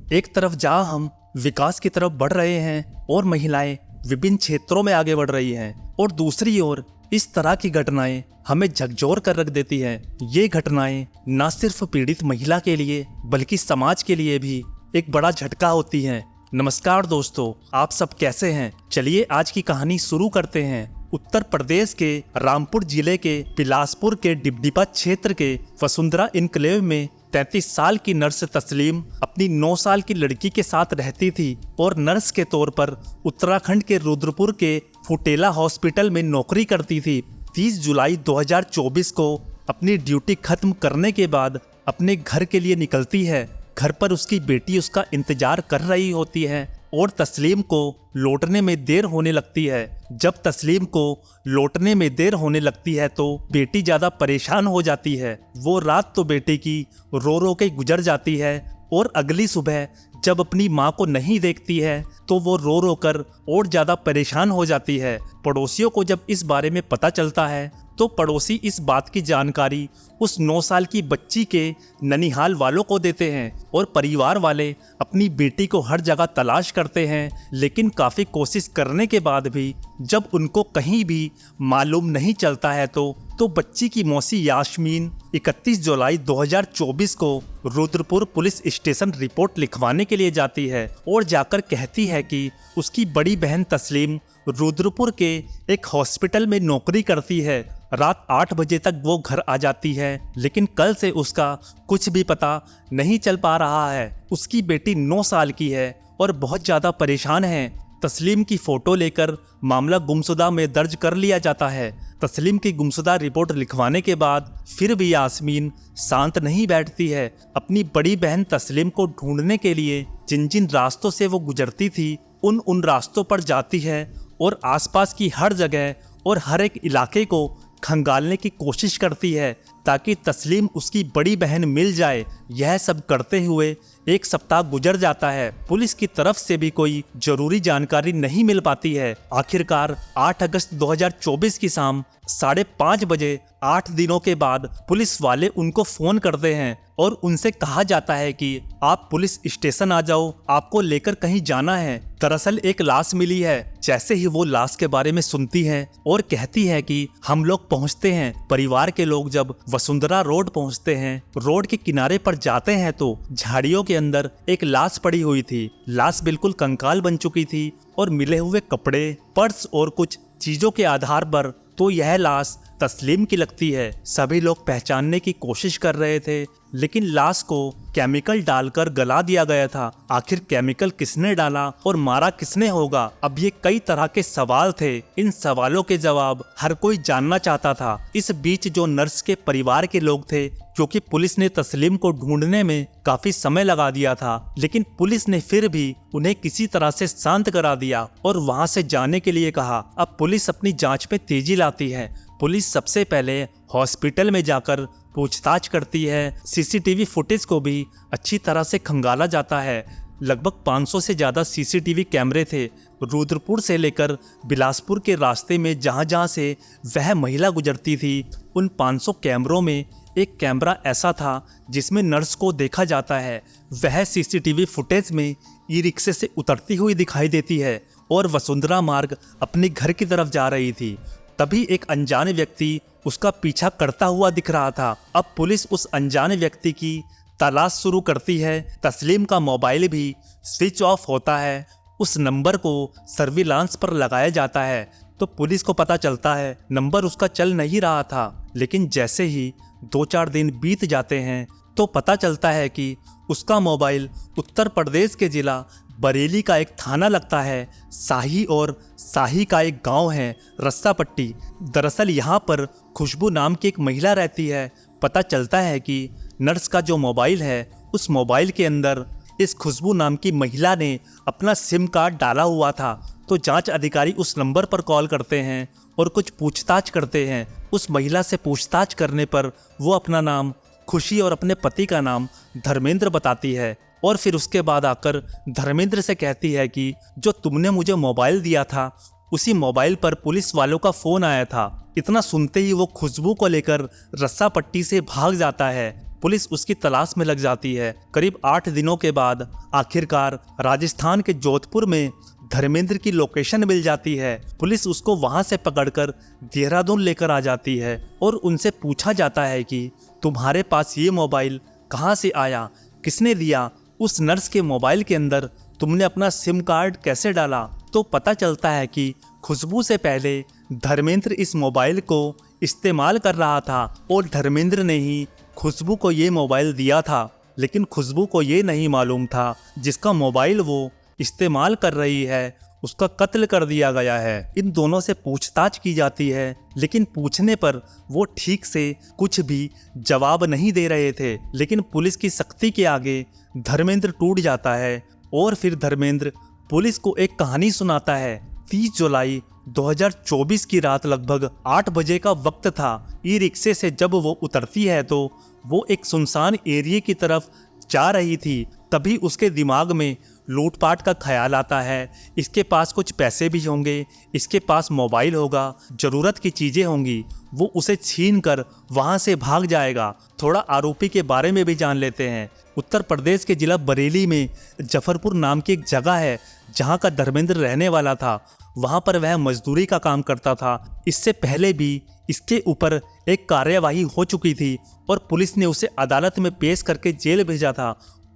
एक तरफ जहां हम विकास की तरफ बढ़ रहे हैं और महिलाएं विभिन्न क्षेत्रों में आगे बढ़ रही हैं, और दूसरी ओर इस तरह की घटनाएं हमें झकझोर कर रख देती हैं। ये घटनाएं न सिर्फ पीड़ित महिला के लिए बल्कि समाज के लिए भी एक बड़ा झटका होती हैं। नमस्कार दोस्तों, आप सब कैसे हैं? चलिए आज की कहानी शुरू करते हैं। उत्तर प्रदेश के रामपुर जिले के बिलासपुर के डिबडिबा क्षेत्र के वसुंधरा इनक्लेव में 33 साल की नर्स तस्लीम अपनी 9 साल की लड़की के साथ रहती थी और नर्स के तौर पर उत्तराखंड के रुद्रपुर के फुटेला हॉस्पिटल में नौकरी करती थी। 30 जुलाई 2024 को अपनी ड्यूटी खत्म करने के बाद अपने घर के लिए निकलती है। घर पर उसकी बेटी उसका इंतजार कर रही होती है और तस्लीम को लौटने में देर होने लगती है। जब तस्लीम को लौटने में देर होने लगती है तो बेटी ज़्यादा परेशान हो जाती है। वो रात तो बेटी की रो रो के गुजर जाती है और अगली सुबह जब अपनी माँ को नहीं देखती है तो वो रो रो कर और ज़्यादा परेशान हो जाती है। पड़ोसियों को जब इस बारे में पता चलता है तो पड़ोसी इस बात की जानकारी उस 9 साल की बच्ची के ननिहाल वालों को देते हैं और परिवार वाले अपनी बेटी को हर जगह तलाश करते हैं, लेकिन काफ़ी कोशिश करने के बाद भी जब उनको कहीं भी मालूम नहीं चलता है तो बच्ची की मौसी यास्मीन 31 जुलाई 2024 को रुद्रपुर पुलिस स्टेशन रिपोर्ट लिखवाने के लिए जाती है और जाकर कहती है कि उसकी बड़ी बहन तस्लीम रुद्रपुर के एक हॉस्पिटल में नौकरी करती है। रात 8 बजे तक वो घर आ जाती है, लेकिन कल से उसका कुछ भी पता नहीं चल पा रहा है। उसकी बेटी 9 साल की है और बहुत ज़्यादा परेशान है। तस्लीम की फ़ोटो लेकर मामला गुमशुदा में दर्ज कर लिया जाता है। तस्लीम की गुमशुदा रिपोर्ट लिखवाने के बाद फिर भी यास्मीन शांत नहीं बैठती है। अपनी बड़ी बहन तस्लीम को ढूंढने के लिए जिन जिन रास्तों से वो गुजरती थी उन रास्तों पर जाती है और आसपास की हर जगह और हर एक इलाके को खंगालने की कोशिश करती है ताकि तस्लीम उसकी बड़ी बहन मिल जाए। यह सब करते हुए एक सप्ताह गुजर जाता है। पुलिस की तरफ से भी कोई जरूरी जानकारी नहीं मिल पाती है। आखिरकार 8 अगस्त 2024 की शाम 5:30 बजे 8 दिनों के बाद पुलिस वाले उनको फोन करते हैं और उनसे कहा जाता है कि आप पुलिस स्टेशन आ जाओ, आपको लेकर कहीं जाना है। दरअसल एक लाश मिली है। जैसे ही वो लाश के बारे में सुनती है और कहती है कि हम लोग पहुंचते हैं। परिवार के लोग जब वसुंधरा रोड पहुंचते हैं, रोड के किनारे पर जाते हैं तो झाड़ियों के अंदर एक लाश पड़ी हुई थी। लाश बिल्कुल कंकाल बन चुकी थी और मिले हुए कपड़े, पर्स और कुछ चीजों के आधार पर तो यह लाश तस्लीम की लगती है। सभी लोग पहचानने की कोशिश कर रहे थे, लेकिन लाश को केमिकल डालकर गला दिया गया था। आखिर केमिकल किसने डाला और मारा किसने होगा? अब ये कई तरह के सवाल थे। इन सवालों के जवाब हर कोई जानना चाहता था। इस बीच जो नर्स के परिवार के लोग थे, क्योंकि पुलिस ने तस्लीम को ढूंढने में काफी समय लगा दिया था, लेकिन पुलिस ने फिर भी उन्हें किसी तरह से शांत करा दिया और वहां से जाने के लिए कहा। अब पुलिस अपनी जांच में तेजी लाती है। पुलिस सबसे पहले हॉस्पिटल में जाकर पूछताछ करती है। सीसीटीवी फुटेज को भी अच्छी तरह से खंगाला जाता है। लगभग 500 से ज़्यादा सीसीटीवी कैमरे थे। रुद्रपुर से लेकर बिलासपुर के रास्ते में जहां जहां से वह महिला गुजरती थी, उन 500 कैमरों में एक कैमरा ऐसा था जिसमें नर्स को देखा जाता है। वह सीसीटीवी फुटेज में ई रिक्शे से उतरती हुई दिखाई देती है और वसुंधरा मार्ग अपने घर की तरफ जा रही थी। तभी एक अनजाने व्यक्ति उसका पीछा करता हुआ दिख रहा था। अब पुलिस उस अनजाने व्यक्ति की तलाश शुरू करती है। तस्लीम का मोबाइल भी स्विच ऑफ होता है। उस नंबर को सर्विलांस पर लगाया जाता है तो पुलिस को पता चलता है नंबर उसका चल नहीं रहा था। लेकिन जैसे ही 2-4 दिन बीत जाते हैं तो पता चलता है कि उसका मोबाइल उत्तर प्रदेश के जिला बरेली का एक थाना लगता है। शाही और शाही का एक गांव है रस्सापट्टी। दरअसल यहाँ पर खुशबू नाम की एक महिला रहती है। पता चलता है कि नर्स का जो मोबाइल है, उस मोबाइल के अंदर इस खुशबू नाम की महिला ने अपना सिम कार्ड डाला हुआ था। तो जांच अधिकारी उस नंबर पर कॉल करते हैं और कुछ पूछताछ करते हैं। उस महिला से पूछताछ करने पर वो अपना नाम खुशी और अपने पति का नाम धर्मेंद्र बताती है और फिर उसके बाद आकर धर्मेंद्र से कहती है कि जो तुमने मुझे मोबाइल दिया था, उसी मोबाइल पर पुलिस वालों का फ़ोन आया था। इतना सुनते ही वो खुशबू को लेकर रस्सापट्टी से भाग जाता है। पुलिस उसकी तलाश में लग जाती है। करीब 8 दिनों के बाद आखिरकार राजस्थान के जोधपुर में धर्मेंद्र की लोकेशन मिल जाती है। पुलिस उसको वहां से पकड़कर देहरादून लेकर आ जाती है और उनसे पूछा जाता है कि तुम्हारे पास ये मोबाइल कहाँ से आया, किसने दिया, उस नर्स के मोबाइल के अंदर तुमने अपना सिम कार्ड कैसे डाला। तो पता चलता है कि खुशबू से पहले धर्मेंद्र इस मोबाइल को इस्तेमाल कर रहा था और धर्मेंद्र ने ही खुशबू को ये मोबाइल दिया था। लेकिन खुशबू को ये नहीं मालूम था जिसका मोबाइल वो इस्तेमाल कर रही है उसका कत्ल कर दिया गया है। इन दोनों से पूछताछ की जाती है, लेकिन पूछने पर वो ठीक से कुछ भी जवाब नहीं दे रहे थे। लेकिन पुलिस की सख्ती के आगे धर्मेंद्र टूट जाता है और फिर धर्मेंद्र पुलिस को एक कहानी सुनाता है। 30 जुलाई 2024 की रात लगभग 8 बजे का वक्त था। ई रिक्शे से जब वो उतरती है तो वो एक सुनसान एरिया की तरफ जा रही थी। तभी उसके दिमाग में लूटपाट का ख्याल आता है। इसके पास कुछ पैसे भी होंगे, इसके पास मोबाइल होगा, ज़रूरत की चीज़ें होंगी, वो उसे छीन कर वहाँ से भाग जाएगा। थोड़ा आरोपी के बारे में भी जान लेते हैं। उत्तर प्रदेश के जिला बरेली में जफरपुर नाम की एक जगह है जहाँ का धर्मेंद्र रहने वाला था। वहाँ पर वह मजदूरी का काम करता था। इससे पहले भी इसके ऊपर एक कार्यवाही हो चुकी थी और पुलिस ने उसे अदालत में पेश करके जेल भेजा था।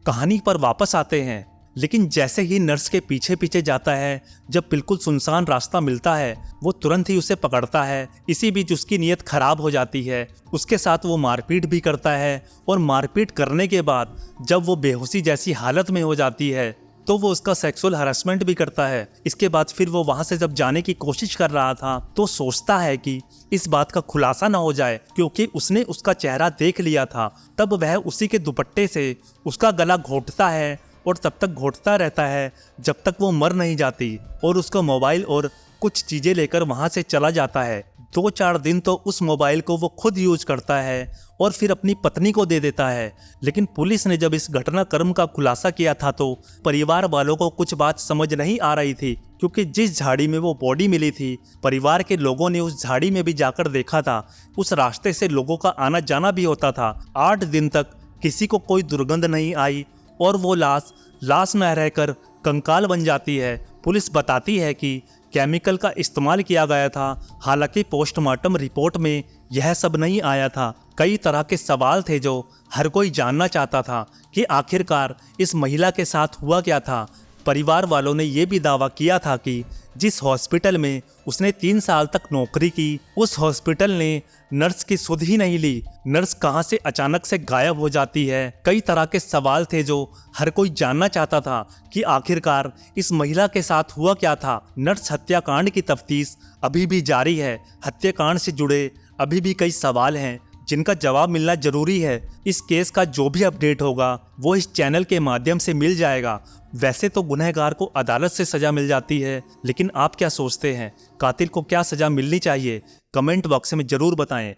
कहानी पर वापस आते हैं। लेकिन जैसे ही नर्स के पीछे पीछे जाता है, जब बिल्कुल सुनसान रास्ता मिलता है वो तुरंत ही उसे पकड़ता है। इसी बीच उसकी नीयत खराब हो जाती है। उसके साथ वो मारपीट भी करता है और मारपीट करने के बाद जब वो बेहोशी जैसी हालत में हो जाती है तो वो उसका सेक्सुअल हरासमेंट भी करता है। इसके बाद फिर वो वहाँ से जब जाने की कोशिश कर रहा था तो सोचता है कि इस बात का खुलासा ना हो जाए, क्योंकि उसने उसका चेहरा देख लिया था। तब वह उसी के दुपट्टे से उसका गला घोंटता है और तब तक घोंटता रहता है जब तक वो मर नहीं जाती और उसका मोबाइल और कुछ चीज़ें लेकर वहाँ से चला जाता है। 2-4 दिन तो उस मोबाइल को वो खुद यूज करता है और फिर अपनी पत्नी को दे देता है। लेकिन पुलिस ने जब इस घटनाक्रम का खुलासा किया था तो परिवार वालों को कुछ बात समझ नहीं आ रही थी, क्योंकि जिस झाड़ी में वो बॉडी मिली थी परिवार के लोगों ने उस झाड़ी में भी जाकर देखा था। उस रास्ते से लोगों का आना जाना भी होता था। 8 दिन तक किसी को कोई दुर्गंध नहीं आई और वो लाश न रहकर कंकाल बन जाती है। पुलिस बताती है कि केमिकल का इस्तेमाल किया गया था। हालांकि पोस्टमार्टम रिपोर्ट में यह सब नहीं आया था। कई तरह के सवाल थे जो हर कोई जानना चाहता था कि आखिरकार इस महिला के साथ हुआ क्या था। परिवार वालों ने यह भी दावा किया था कि जिस हॉस्पिटल में उसने 3 साल तक नौकरी की उस हॉस्पिटल ने नर्स की सुध ही नहीं ली। नर्स कहां से अचानक से गायब हो जाती है। कई तरह के सवाल थे जो हर कोई जानना चाहता था कि आखिरकार इस महिला के साथ हुआ क्या था। नर्स हत्याकांड की तफ्तीश अभी भी जारी है। हत्याकांड से जुड़े अभी भी कई सवाल हैं जिनका जवाब मिलना जरूरी है। इस केस का जो भी अपडेट होगा वो इस चैनल के माध्यम से मिल जाएगा। वैसे तो गुनहगार को अदालत से सजा मिल जाती है, लेकिन आप क्या सोचते हैं, कातिल को क्या सजा मिलनी चाहिए? कमेंट बॉक्स में जरूर बताएं।